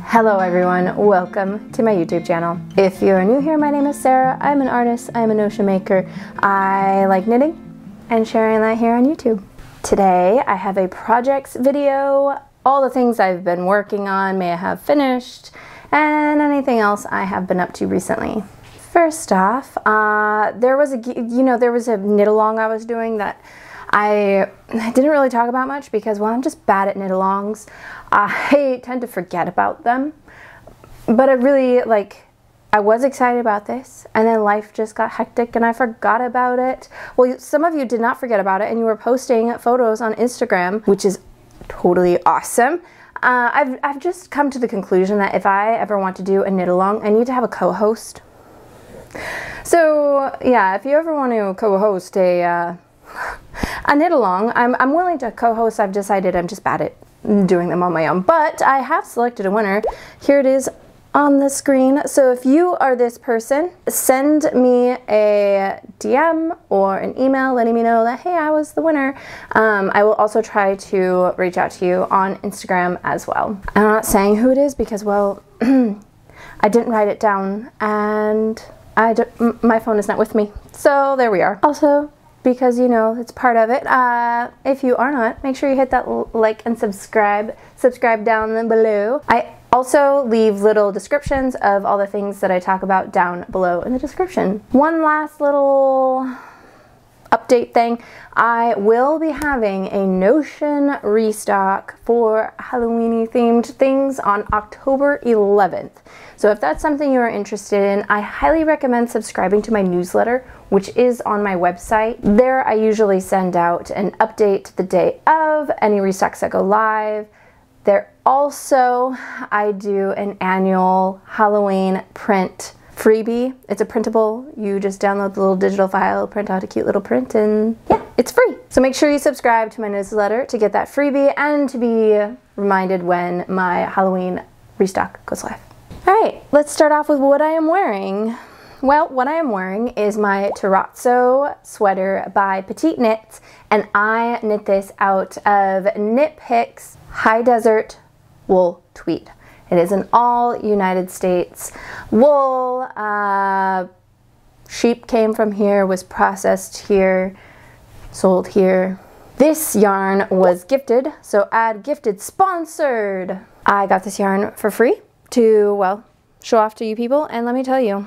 Hello everyone, welcome to my YouTube channel. If you're new here, my name is Sarah. I'm an artist, I'm a notion maker. I like knitting and sharing that here on YouTube. Today I have a projects video, all the things I've been working on, may I have finished, and anything else I have been up to recently. First off, there was a knit along I was doing that I didn't really talk about much because, well, I'm just bad at knit alongs. I tend to forget about them, but I was excited about this, and then life just got hectic and I forgot about it. Well, some of you did not forget about it and you were posting photos on Instagram, which is totally awesome. I've just come to the conclusion that if I ever want to do a knit along, I need to have a co-host. So yeah, if you ever want to co-host a knit along, I'm willing to co-host. I've decided I'm just bad at doing them on my own, but I have selected a winner. Here it is on the screen. So if you are this person, send me a DM or an email letting me know that, hey, I was the winner. I will also try to reach out to you on Instagram as well. I'm not saying who it is because, well, I didn't write it down and my phone is not with me. So there we are. Also, because you know it's part of it, if you are not, make sure you hit that like and subscribe down below. I also leave little descriptions of all the things that I talk about down below in the description. One last little update thing, I will be having a Notion restock for Halloween-y themed things on October 11th. So if that's something you're interested in, I highly recommend subscribing to my newsletter, which is on my website. There I usually send out an update the day of any restocks that go live. There also, I do an annual Halloween print freebie. It's a printable. You just download the little digital file, print out a cute little print, and yeah, it's free. So make sure you subscribe to my newsletter to get that freebie and to be reminded when my Halloween restock goes live. All right, let's start off with what I am wearing. Well, what I am wearing is my Terrazzo sweater by Petite Knits, and I knit this out of Knit Picks High Desert Wool Tweed. It is an all United States wool. Sheep came from here, was processed here, sold here. This yarn was gifted, so add gifted sponsored. I got this yarn for free to, well, show off to you people, and let me tell you,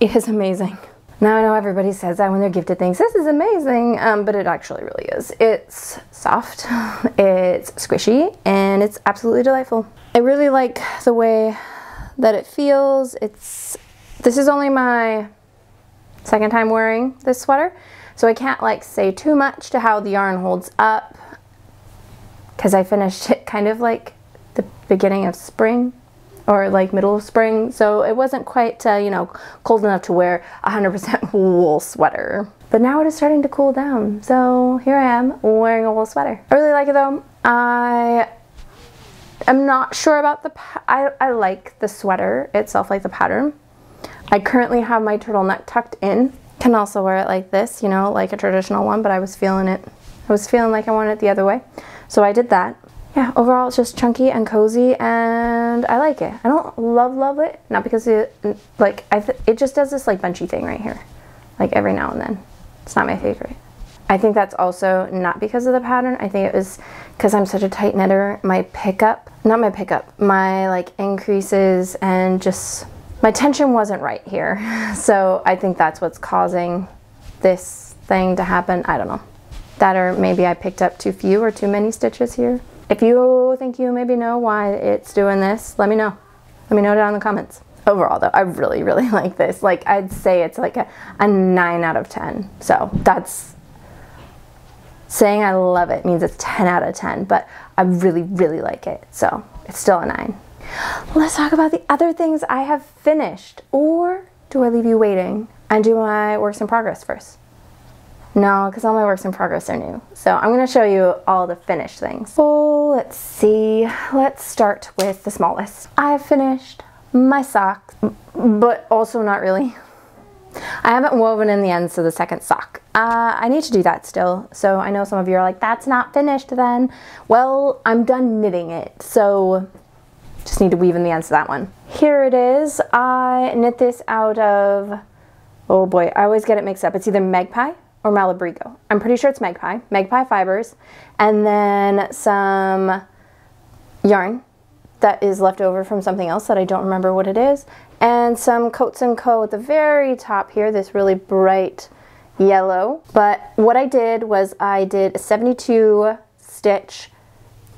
it is amazing. Now I know everybody says that when they're gifted things, this is amazing, but it actually really is. It's soft, it's squishy, and it's absolutely delightful. I really like the way that it feels. This is only my second time wearing this sweater, so I can't like say too much to how the yarn holds up because I finished it kind of like the beginning of spring or like middle of spring, so it wasn't quite you know, cold enough to wear 100% wool sweater. But now it is starting to cool down, so here I am wearing a wool sweater. I really like it though. I'm not sure about I like the sweater itself, like the pattern. I currently have my turtleneck tucked in. Can also wear it like this, you know, like a traditional one, but I was feeling it. I was feeling like I wanted it the other way, so I did that. Yeah, overall it's just chunky and cozy and I like it. I don't love it, not because it just does this like bunchy thing right here, like every now and then. It's not my favorite. I think that's also not because of the pattern. I think it was because I'm such a tight knitter. My like increases and just my tension wasn't right here. So I think that's what's causing this thing to happen. I don't know. That, or maybe I picked up too few or too many stitches here. If you think you maybe know why it's doing this, let me know. Let me know down in the comments. Overall though, I really like this. Like, I'd say it's like a 9 out of 10. So that's saying I love it means it's 10 out of 10, but I really like it. So it's still a 9. Let's talk about the other things I have finished. Or do I leave you waiting and do my works in progress first? No, because all my works in progress are new. So I'm going to show you all the finished things. So let's see. Let's start with the smallest. I have finished my socks, but also not really. I haven't woven in the ends of the second sock. I need to do that still. So I know some of you are like, that's not finished then. Well, I'm done knitting it. So Just need to weave in the ends of that one. Here it is. I knit this out of, oh boy, I always get it mixed up. It's either Magpie or Malabrigo. I'm pretty sure it's Magpie. Magpie fibers. And then some yarn that is left over from something else that I don't remember what it is. And some Coats & Co. at the very top here, this really bright yellow. But what I did was I did a 72 stitch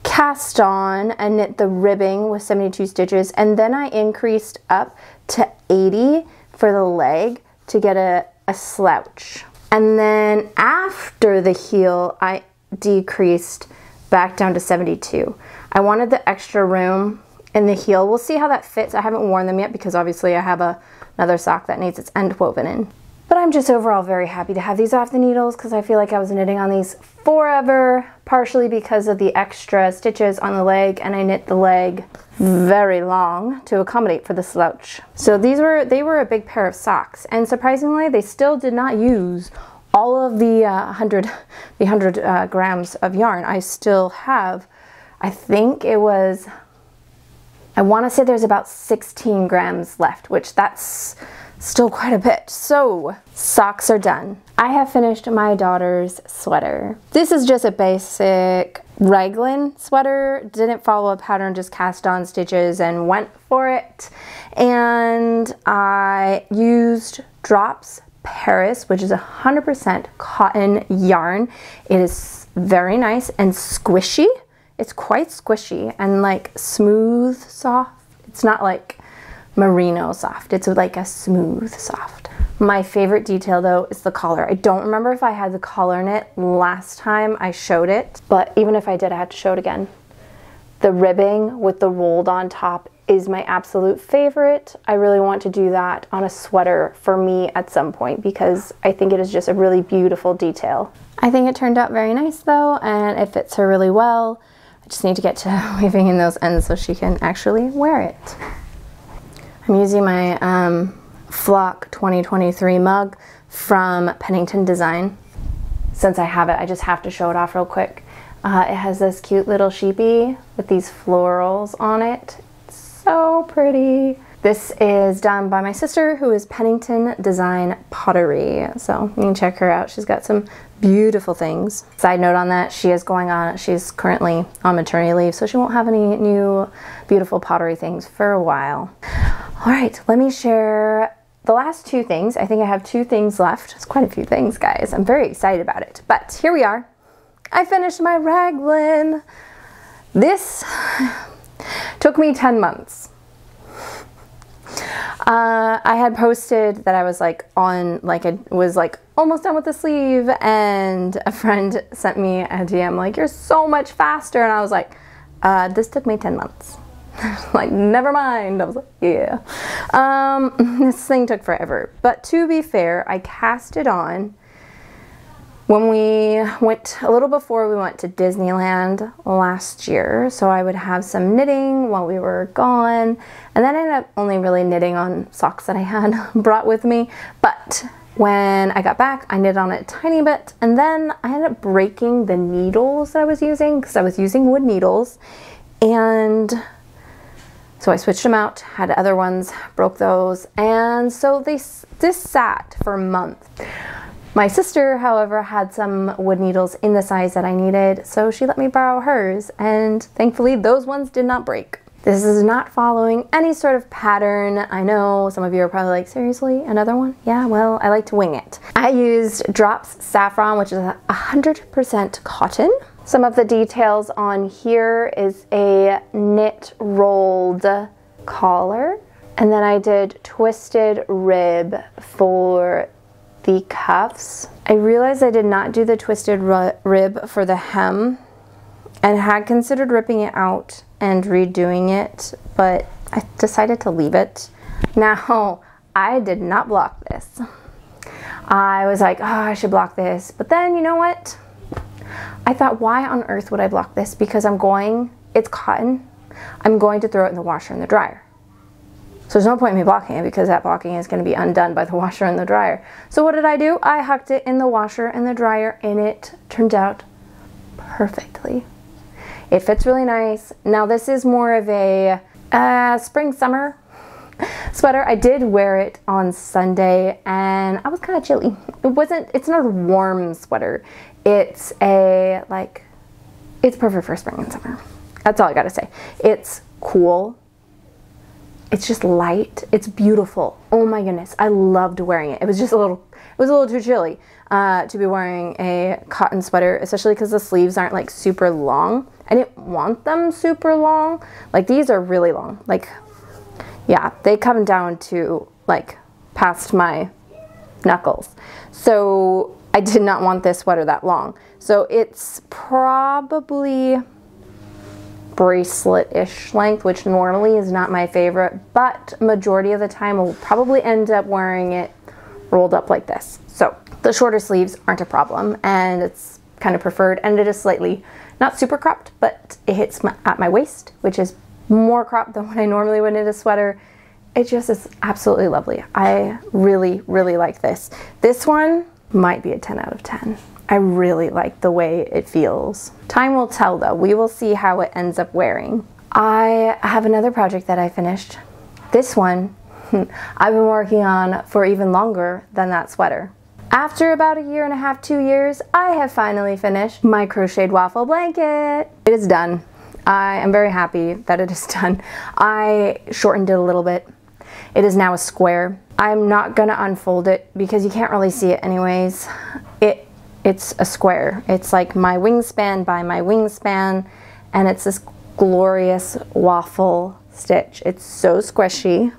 cast on and knit the ribbing with 72 stitches, and then I increased up to 80 for the leg to get a slouch. And then after the heel, I decreased back down to 72. I wanted the extra room in the heel. We'll see how that fits. I haven't worn them yet because obviously I have another sock that needs its end woven in. But I'm just overall very happy to have these off the needles because I feel like I was knitting on these forever, partially because of the extra stitches on the leg, and I knit the leg very long to accommodate for the slouch. So they were a big pair of socks, and surprisingly they still did not use all of the 100 grams of yarn. I still have, I think it was, I want to say there's about 16 grams left, which that's still quite a bit. So socks are done. I have finished my daughter's sweater. This is just a basic raglan sweater. Didn't follow a pattern, just cast on stitches and went for it. And I used Drops Paris, which is 100% cotton yarn. It is very nice and squishy. It's quite squishy and like smooth, soft. It's not like merino soft. It's like a smooth soft. My favorite detail though is the collar. I don't remember if I had the collar knit last time I showed it, but even if I did, I had to show it again. The ribbing with the rolled on top is my absolute favorite. I really want to do that on a sweater for me at some point because I think it is just a really beautiful detail. I think it turned out very nice though, and it fits her really well. I just need to get to weaving in those ends so she can actually wear it. I'm using my Flock 2023 mug from Pennington Design. Since I have it, I just have to show it off real quick. It has this cute little sheepy with these florals on it. It's so pretty. This is done by my sister, who is Pennington Design Pottery. So you can check her out. She's got some beautiful things. Side note on that, she's currently on maternity leave, so she won't have any new beautiful pottery things for a while. All right, let me share the last two things. I think I have two things left. It's quite a few things, guys. I'm very excited about it. But here we are. I finished my raglan. This took me 10 months. I had posted that I was like almost done with the sleeve, and a friend sent me a DM like, "You're so much faster," and I was like, this took me 10 months. Like, never mind. I was like, yeah. This thing took forever. But to be fair, I cast it on when we went, a little before we went to Disneyland last year. So I would have some knitting while we were gone. And then I ended up only really knitting on socks that I had brought with me. But when I got back, I knit on it a tiny bit. And then I ended up breaking the needles that I was using because I was using wood needles. And so I switched them out, had other ones, broke those, and so this sat for a month. My sister, however, had some wood needles in the size that I needed, so she let me borrow hers, and thankfully those ones did not break. This is not following any sort of pattern. I know some of you are probably like, seriously, another one? Yeah, well, I like to wing it. I used Drops Safran, which is 100% cotton. Some of the details on here is a knit rolled collar, and then I did twisted rib for the cuffs. I realized I did not do the twisted rib for the hem and had considered ripping it out and redoing it, but I decided to leave it. Now, I did not block this. I was like, oh, I should block this, but then you know what? I thought, why on earth would I block this? Because it's cotton. I'm going to throw it in the washer and the dryer. So there's no point in me blocking it because that blocking is going to be undone by the washer and the dryer. So what did I do? I hucked it in the washer and the dryer, and it turned out perfectly. It fits really nice. Now this is more of a spring summer sweater. I did wear it on Sunday and I was kind of chilly. It's not a warm sweater. It's it's perfect for spring and summer. That's all I gotta say. It's cool. It's just light. It's beautiful. Oh my goodness. I loved wearing it. It was just a little too chilly to be wearing a cotton sweater, especially because the sleeves aren't like super long. I didn't want them super long. Like these are really long. Like, yeah, they come down to like past my knuckles. So I did not want this sweater that long. So it's probably bracelet-ish length, which normally is not my favorite, but majority of the time I'll probably end up wearing it rolled up like this. So the shorter sleeves aren't a problem, and it's kind of preferred, and it is slightly not super cropped, but it hits at my waist, which is more cropped than what I normally would in a sweater. It just is absolutely lovely. I really, really like this. This one might be a 10 out of 10. I really like the way it feels. Time will tell though. We will see how it ends up wearing. I have another project that I finished. This one I've been working on for even longer than that sweater. After about a year and a half, 2 years, I have finally finished my crocheted waffle blanket. It is done. I am very happy that it is done. I shortened it a little bit. It is now a square. I'm not gonna unfold it because you can't really see it anyways. It's a square. It's like my wingspan by my wingspan, and it's this glorious waffle stitch. It's so squishy.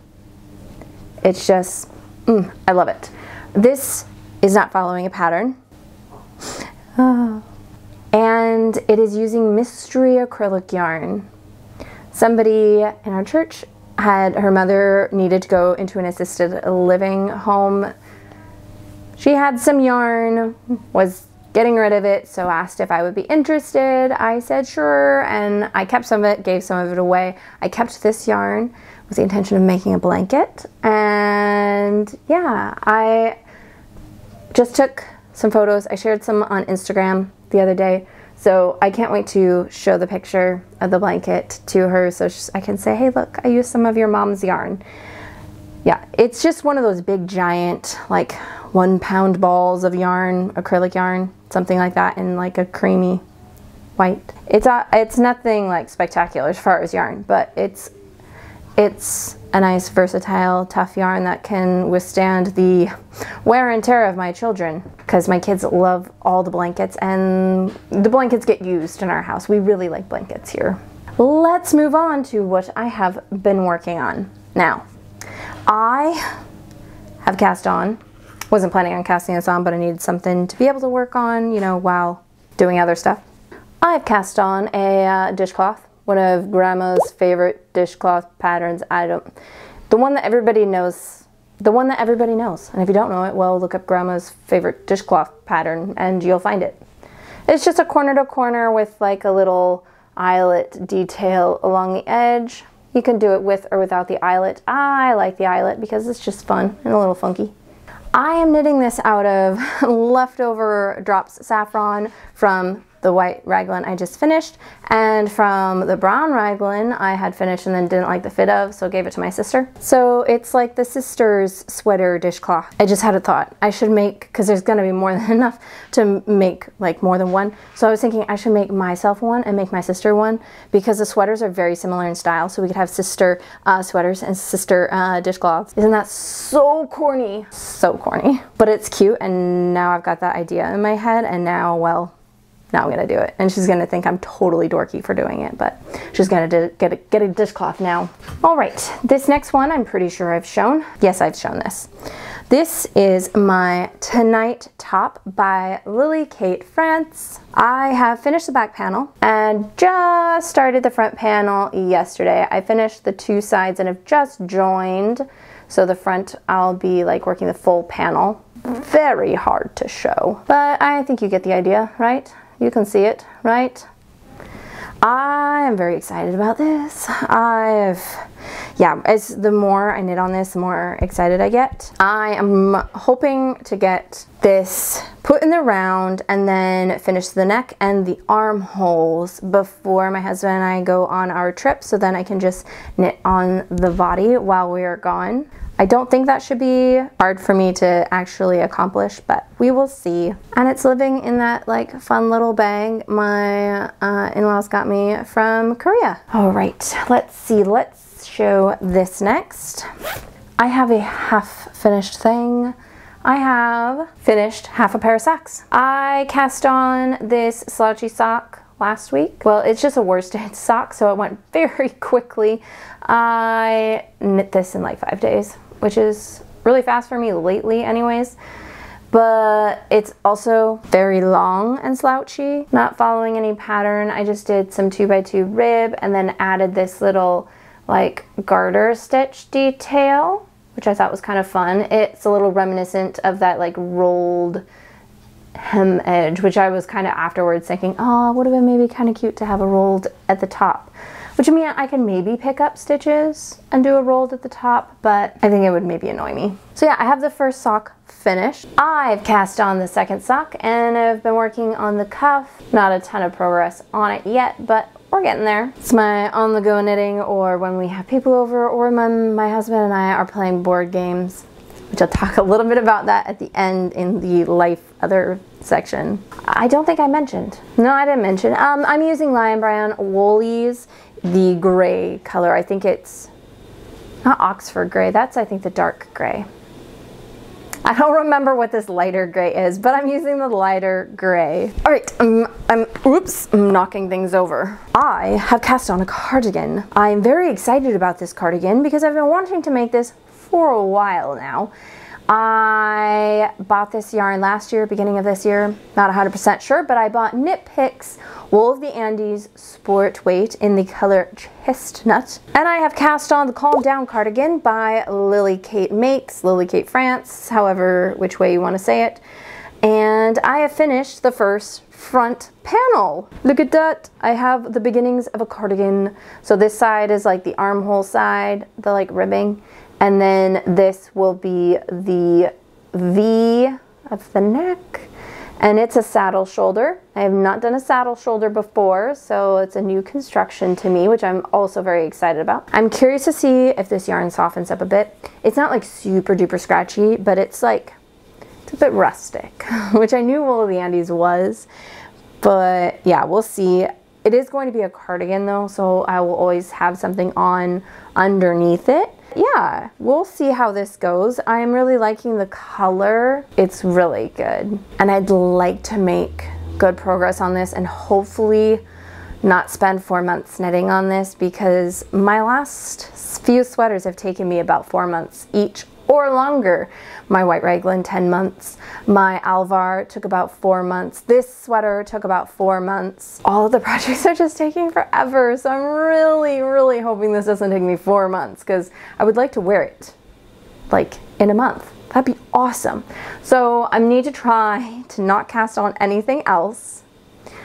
It's just, I love it. This is not following a pattern. And it is using mystery acrylic yarn. Somebody in our church her mother needed to go into an assisted living home. She had some yarn, was getting rid of it, so asked if I would be interested. I said sure, and I kept some of it, gave some of it away. I kept this yarn with the intention of making a blanket, and yeah, I just took some photos. I shared some on Instagram the other day, so I can't wait to show the picture of the blanket to her so I can say, hey look, I used some of your mom's yarn. Yeah, it's just one of those big giant like 1 pound balls of yarn, acrylic yarn, something like that, in like a creamy white. It's nothing like spectacular as far as yarn, but it's a nice versatile tough yarn that can withstand the wear and tear of my children, because my kids love all the blankets, and the blankets get used in our house. We really like blankets here. Let's move on to what I have been working on. Now, I have cast on. Wasn't planning on casting this on, but I needed something to be able to work on, you know, while doing other stuff. I've cast on a dishcloth, one of Grandma's favorite dishcloth patterns. The one that everybody knows. And if you don't know it, well, look up Grandma's favorite dishcloth pattern and you'll find it. It's just a corner to corner with like a little eyelet detail along the edge. You can do it with or without the eyelet. I like the eyelet because it's just fun and a little funky. I am knitting this out of leftover drops Safran from the white raglan I just finished, and from the brown raglan I had finished and then didn't like the fit of, so gave it to my sister. So it's like the sister's sweater dishcloth. I just had a thought. I should make, because there's gonna be more than enough to make like more than one, so I was thinking I should make myself one and make my sister one, because the sweaters are very similar in style, so we could have sister sweaters and sister dishcloths. Isn't that so corny? So corny. But it's cute, and now I've got that idea in my head, and now, well, now I'm gonna do it. And she's gonna think I'm totally dorky for doing it, but she's gonna get a dishcloth now. All right, this next one I'm pretty sure I've shown. Yes, I've shown this. This is my Tonight top by Lily Kate France. I have finished the back panel and just started the front panel yesterday. I finished the two sides and have just joined. So the front, I'll be like working the full panel. Very hard to show, but I think you get the idea, right? You can see it, right? I am very excited about this. I've yeah, as the more I knit on this, the more excited I get. I am hoping to get this put in the round and then finish the neck and the armholes before my husband and I go on our trip, so then I can just knit on the body while we are gone. I don't think that should be hard for me to actually accomplish, but we will see. And it's living in that like fun little bag my in-laws got me from Korea. All right, let's see, let's show this next. I have a half finished thing. I have finished half a pair of socks. I cast on this slouchy sock last week. Well, it's just a worsted sock, so it went very quickly. I knit this in like 5 days, which is really fast for me lately anyways. But it's also very long and slouchy, not following any pattern. I just did some 2x2 rib and then added this little like garter stitch detail, which I thought was kind of fun. It's a little reminiscent of that like rolled hem edge, which I was kind of afterwards thinking, oh, would have been maybe kind of cute to have a rolled at the top. Which I mean, I can maybe pick up stitches and do a rolled at the top, but I think it would maybe annoy me. So yeah, I have the first sock finished. I've cast on the second sock and I've been working on the cuff. Not a ton of progress on it yet, but we're getting there. It's my on-the-go knitting, or when we have people over, or when my husband and I are playing board games, which I'll talk a little bit about that at the end in the life other section. I don't think I mentioned. No, I didn't mention. I'm using Lion Brand Woolies, the gray color. I think it's not Oxford gray. That's, I think, the dark gray. I don't remember what this lighter gray is, but I'm using the lighter gray. All right, I'm knocking things over. I have cast on a cardigan. I'm very excited about this cardigan because I've been wanting to make this for a while now. I bought this yarn last year, beginning of this year, not 100% sure, but I bought Knit Picks Wool of the Andes Sport Weight in the color Chestnut. And I have cast on the Calm Down cardigan by Lily Kate Makes, Lily Kate France, however, which way you want to say it. And I have finished the first front panel. Look at that. I have the beginnings of a cardigan. So this side is like the armhole side, the like ribbing. And then this will be the V of the neck. And it's a saddle shoulder. I have not done a saddle shoulder before, so it's a new construction to me, which I'm also very excited about. I'm curious to see if this yarn softens up a bit. It's not like super duper scratchy, but it's like, it's a bit rustic, which I knew Wool of the Andes was. But yeah, we'll see. It is going to be a cardigan though, so I will always have something on underneath it. Yeah, we'll see how this goes. I'm really liking the color. It's really good. And I'd like to make good progress on this and hopefully not spend 4 months knitting on this, because my last few sweaters have taken me about 4 months each or longer. My White Raglan 10 months. My Alvar took about 4 months. This sweater took about 4 months. All of the projects are just taking forever. So I'm really hoping this doesn't take me 4 months, because I would like to wear it like in a month. That'd be awesome. So I need to try to not cast on anything else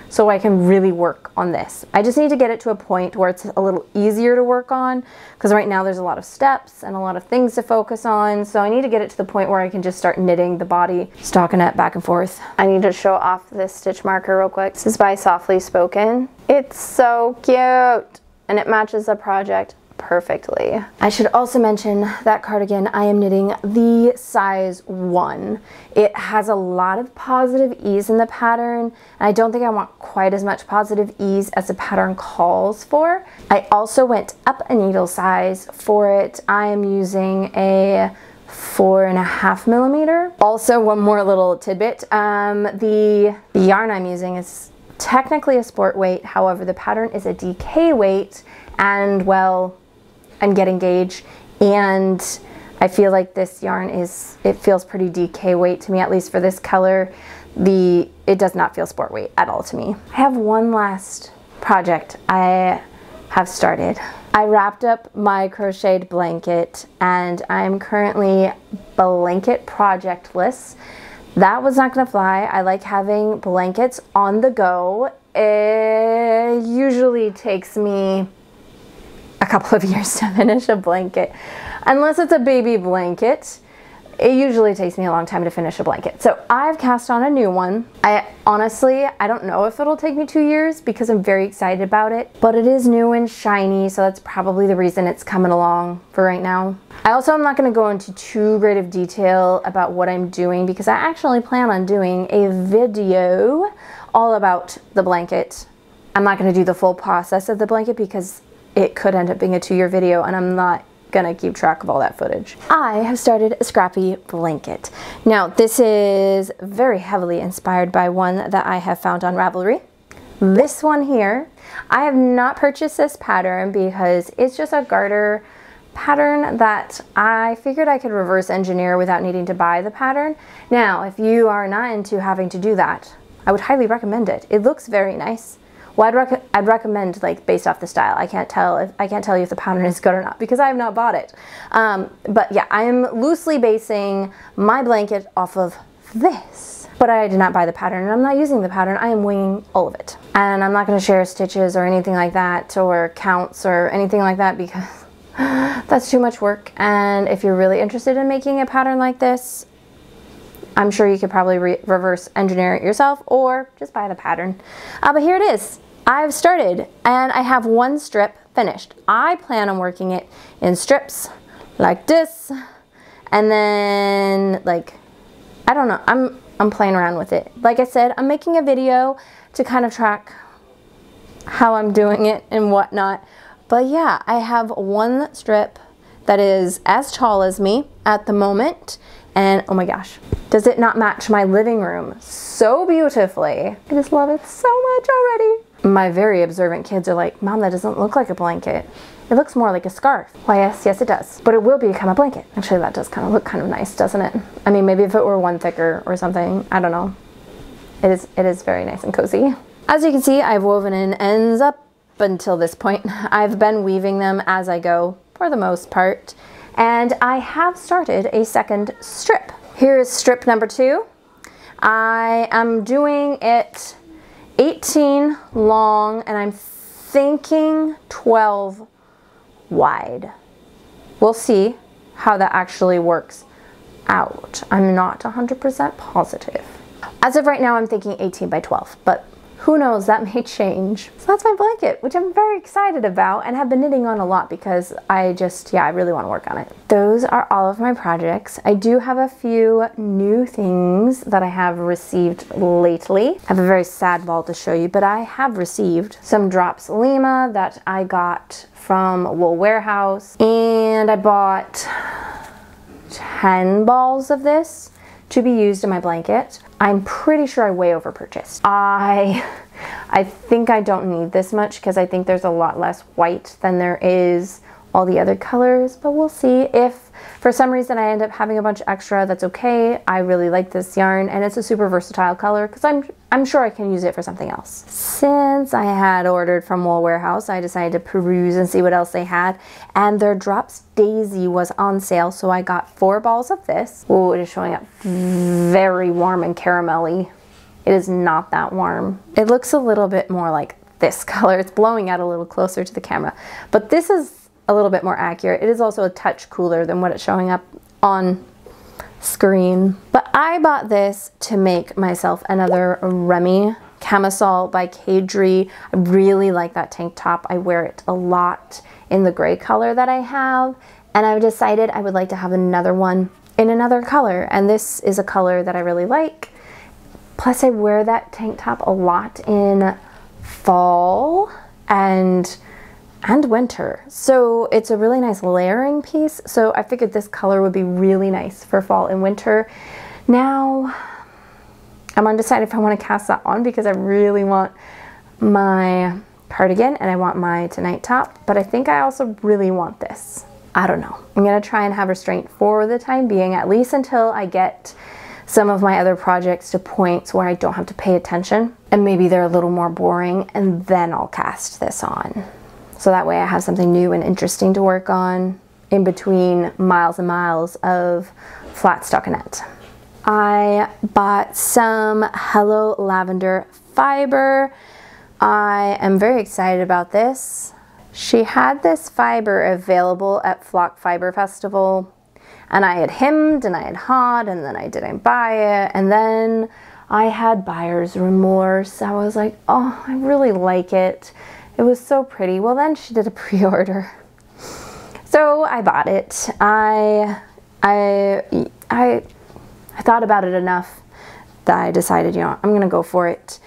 so I can really work on this. I just need to get it to a point where it's a little easier to work on, because right now there's a lot of steps and a lot of things to focus on. So I need to get it to the point where I can just start knitting the body, stockinette back and forth. I need to show off this stitch marker real quick. This is by Softly Spoken. It's so cute and it matches the project perfectly. I should also mention that cardigan, I am knitting the size 1. It has a lot of positive ease in the pattern, and I don't think I want quite as much positive ease as the pattern calls for. I also went up a needle size for it. I am using a 4.5 millimeter. Also, one more little tidbit, the yarn I'm using is technically a sport weight, however the pattern is a DK weight, and well, I'm getting gauge, and I feel like this yarn it feels pretty DK weight to me, at least for this color. It does not feel sport weight at all to me. I have one last project I have started. I wrapped up my crocheted blanket, and I'm currently blanket projectless. That was not gonna fly. I like having blankets on the go. It usually takes me a couple of years to finish a blanket. Unless it's a baby blanket, it usually takes me a long time to finish a blanket. So I've cast on a new one. I don't know if it'll take me 2 years because I'm very excited about it, but it is new and shiny, so that's probably the reason it's coming along for right now. I also am not going to go into too great of detail about what I'm doing because I actually plan on doing a video all about the blanket. I'm not going to do the full process of the blanket because it could end up being a 2-year video and I'm not gonna keep track of all that footage. I have started a scrappy blanket. Now this is very heavily inspired by one that I have found on Ravelry. This one here, I have not purchased this pattern because it's just a garter pattern that I figured I could reverse engineer without needing to buy the pattern. Now if you are not into having to do that, I would highly recommend it. It looks very nice. Well, I'd recommend, like, based off the style. I can't tell you if the pattern is good or not because I have not bought it. But yeah, I am loosely basing my blanket off of this. But I did not buy the pattern and I'm not using the pattern. I am winging all of it. And I'm not going to share stitches or anything like that or counts or anything like that because that's too much work. And if you're really interested in making a pattern like this, I'm sure you could probably reverse engineer it yourself or just buy the pattern. But here it is. I've started and I have one strip finished. I plan on working it in strips like this and then like, I don't know, I'm playing around with it. Like I said, I'm making a video to kind of track how I'm doing it and whatnot. But yeah, I have one strip that is as tall as me at the moment. And oh my gosh, does it not match my living room so beautifully? I just love it so much already. My very observant kids are like, Mom, that doesn't look like a blanket. It looks more like a scarf. Why, yes, it does. But it will become a blanket. Actually, that does kind of look kind of nice, doesn't it? I mean, maybe if it were one thicker or something, I don't know. It is very nice and cozy. As you can see, I've woven in ends up until this point. I've been weaving them as I go for the most part. And I have started a second strip. Here is strip number 2. I am doing it 18 long and I'm thinking 12 wide. We'll see how that actually works out. I'm not 100% positive. As of right now, I'm thinking 18 by 12, but who knows, that may change. So that's my blanket, which I'm very excited about and have been knitting on a lot because I really want to work on it. Those are all of my projects. I do have a few new things that I have received lately. I have a very sad ball to show you, but I have received some drops Lima that I got from Wool Warehouse, and I bought 10 balls of this to be used in my blanket. I'm pretty sure I way over purchased. I think I don't need this much because I think there's a lot less white than there is all the other colors, but we'll see. If for some reason I end up having a bunch extra, that's okay. I really like this yarn and it's a super versatile color because I'm sure I can use it for something else. Since I had ordered from Wool Warehouse, I decided to peruse and see what else they had, and their Drops Daisy was on sale, so I got 4 balls of this. Oh, it is showing up very warm and caramelly. It is not that warm. It looks a little bit more like this color. It's blowing out a little closer to the camera, but this is a little bit more accurate. It is also a touch cooler than what it's showing up on screen. But I bought this to make myself another Remy camisole by Kadri. I really like that tank top. I wear it a lot in the gray color that I have, and I've decided I would like to have another one in another color, and this is a color that I really like. Plus I wear that tank top a lot in fall and winter, so it's a really nice layering piece. So I figured this color would be really nice for fall and winter. Now I'm undecided if I want to cast that on because I really want my cardigan and I want my tonight top, but I think I also really want this. I don't know. I'm gonna try and have restraint for the time being, at least until I get some of my other projects to points where I don't have to pay attention and maybe they're a little more boring, and then I'll cast this on. So that way I have something new and interesting to work on in between miles and miles of flat stockinette. I bought some Hello Lavender fiber. I am very excited about this. She had this fiber available at Flock Fiber Festival, and I had hemmed and I had hawed, and then I didn't buy it, and then I had buyer's remorse. I was like, oh, I really like it. It was so pretty. Well, then she did a pre-order. So I bought it. I thought about it enough that I decided, you know, I'm gonna go for it.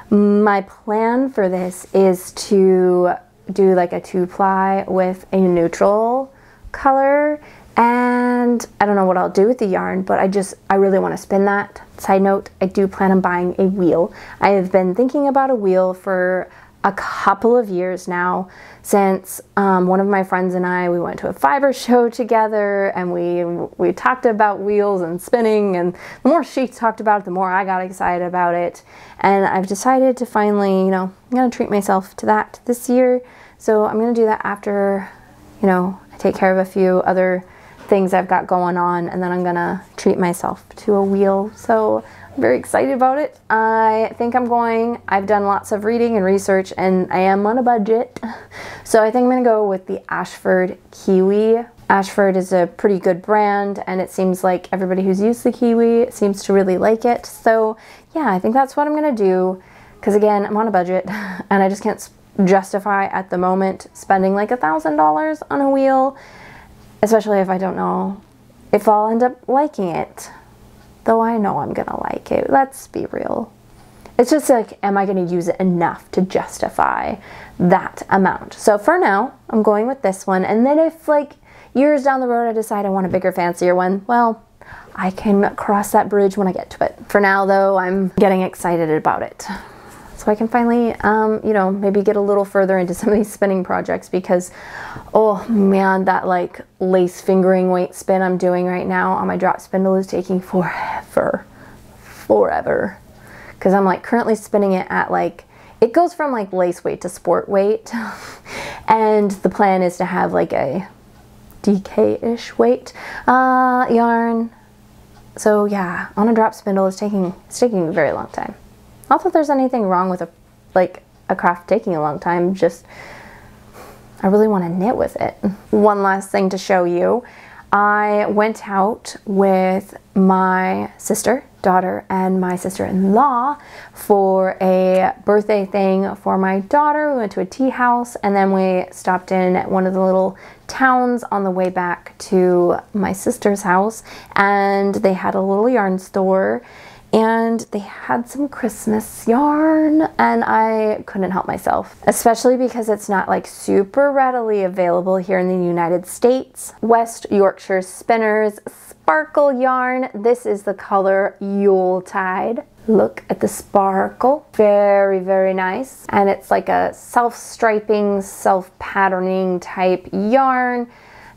My plan for this is to do like a 2-ply with a neutral color, and I don't know what I'll do with the yarn, but I really want to spin that. Side note, I do plan on buying a wheel. I have been thinking about a wheel for a couple of years now, since one of my friends and I, we went to a fiber show together, and we talked about wheels and spinning, and the more she talked about it, the more I got excited about it. And I've decided to finally, you know, I'm gonna treat myself to that this year. So I'm gonna do that after, you know, I take care of a few other things I've got going on, and then I'm gonna treat myself to a wheel. So I'm very excited about it. I think I've done lots of reading and research, and I am on a budget. So I think I'm gonna go with the Ashford Kiwi. Ashford is a pretty good brand, and it seems like everybody who's used the Kiwi seems to really like it. So yeah, I think that's what I'm gonna do, because again, I'm on a budget, and I just can't justify at the moment spending like $1,000 on a wheel, especially if I don't know if I'll end up liking it. Though I know I'm gonna like it, let's be real. It's just like, am I gonna use it enough to justify that amount? So for now, I'm going with this one, and then if like years down the road I decide I want a bigger, fancier one, well, I can cross that bridge when I get to it. For now though, I'm getting excited about it. So I can finally, you know, maybe get a little further into some of these spinning projects, because, oh man, that like lace fingering weight spin I'm doing right now on my drop spindle is taking forever. Because I'm like currently spinning it at like, it goes from like lace weight to sport weight. And the plan is to have like a DK-ish weight yarn. So yeah, on a drop spindle it's taking a very long time. Not that there's anything wrong with a craft taking a long time, just I really want to knit with it. One last thing to show you. I went out with my sister, daughter, and my sister-in-law for a birthday thing for my daughter. We went to a tea house, and then we stopped in at one of the little towns on the way back to my sister's house, and they had a little yarn store, and they had some Christmas yarn, and I couldn't help myself, especially because it's not like super readily available here in the United States. West Yorkshire Spinners sparkle yarn. This is the color Yuletide. Look at the sparkle. Very, very nice. And it's like a self-striping, self-patterning type yarn.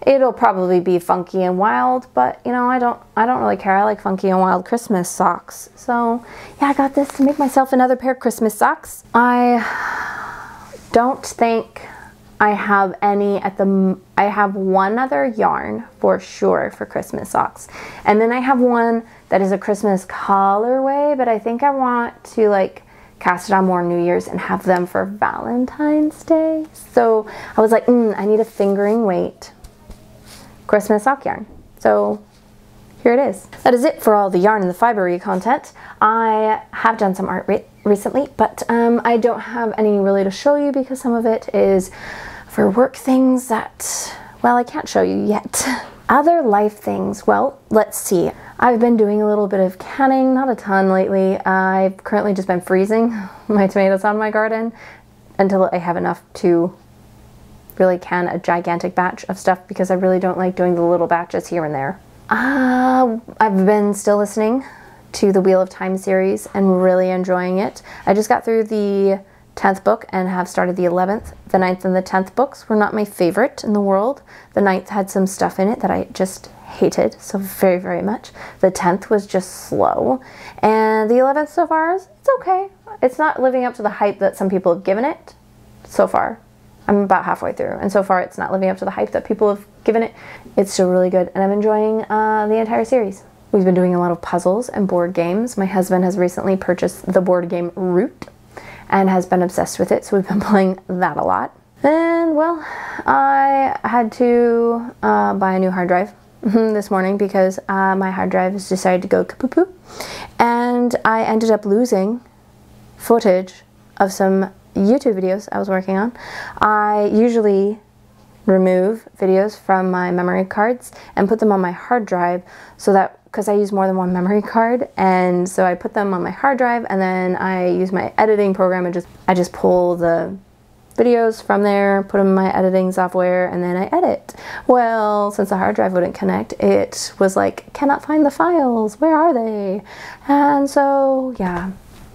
It'll probably be funky and wild, but you know, I don't really care. I like funky and wild Christmas socks. So yeah, I got this to make myself another pair of Christmas socks. I don't think I have any I have one other yarn for sure for Christmas socks. And then I have one that is a Christmas colorway, but I think I want to like cast it on more New Year's and have them for Valentine's Day. So I was like, I need a fingering weight Christmas sock yarn. So here it is. That is it for all the yarn and the fibery content. I have done some art recently, but I don't have any really to show you because some of it is for work things that, well, I can't show you yet. Other life things, well, let's see. I've been doing a little bit of canning, not a ton lately. I've currently just been freezing my tomatoes on my garden until I have enough to really can a gigantic batch of stuff, because I really don't like doing the little batches here and there. I've been still listening to the Wheel of Time series and really enjoying it. I just got through the 10th book and have started the 11th. The 9th and the 10th books were not my favorite in the world. The 9th had some stuff in it that I just hated so very, very much. The 10th was just slow. And the 11th so far, it's okay. It's not living up to the hype that some people have given it so far. I'm about halfway through, and so far it's not living up to the hype that people have given it. It's still really good, and I'm enjoying the entire series. We've been doing a lot of puzzles and board games. My husband has recently purchased the board game Root and has been obsessed with it, so we've been playing that a lot. And well, I had to buy a new hard drive this morning because my hard drive has decided to go kapoo-poo, and I ended up losing footage of some YouTube videos I was working on. I usually remove videos from my memory cards and put them on my hard drive, so that because I use more than one memory card, and so I put them on my hard drive, and then I use my editing program and I just pull the videos from there, put them in my editing software, and then I edit. Well, since the hard drive wouldn't connect, it was like, cannot find the files, where are they? And so yeah,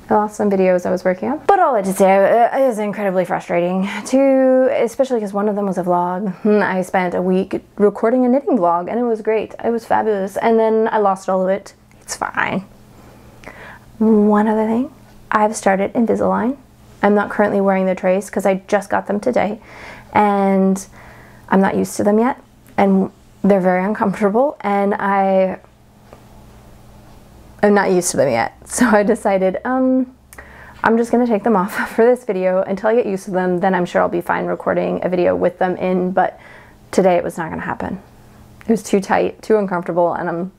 I lost some videos I was working on. But all I to say, it was incredibly frustrating, especially because one of them was a vlog. I spent a week recording a knitting vlog, and it was great. It was fabulous. And then I lost all of it. It's fine. One other thing, I've started Invisalign. I'm not currently wearing the trays because I just got them today, and I'm not used to them yet, and they're very uncomfortable, and I'm not used to them yet. So I decided I'm just gonna take them off for this video until I get used to them. Then I'm sure I'll be fine recording a video with them in, but today it was not gonna happen. It was too tight, too uncomfortable, and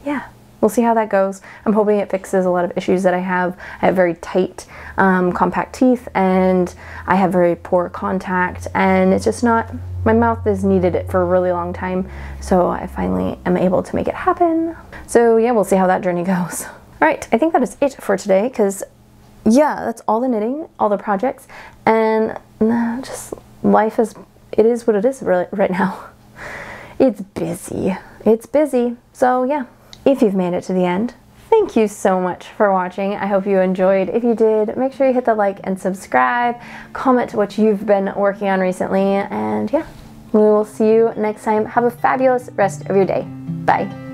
yeah, we'll see how that goes. I'm hoping it fixes a lot of issues that I have. I have very tight, compact teeth, and I have very poor contact, and it's just not, my mouth has needed it for a really long time, so I finally am able to make it happen. So yeah, we'll see how that journey goes. All right, I think that is it for today, because yeah, that's all the knitting, all the projects, and just life is, it is what it is right now. It's busy. It's busy. So yeah. If you've made it to the end, thank you so much for watching. I hope you enjoyed. If you did, make sure you hit the like and subscribe. Comment what you've been working on recently. And yeah, we will see you next time. Have a fabulous rest of your day. Bye.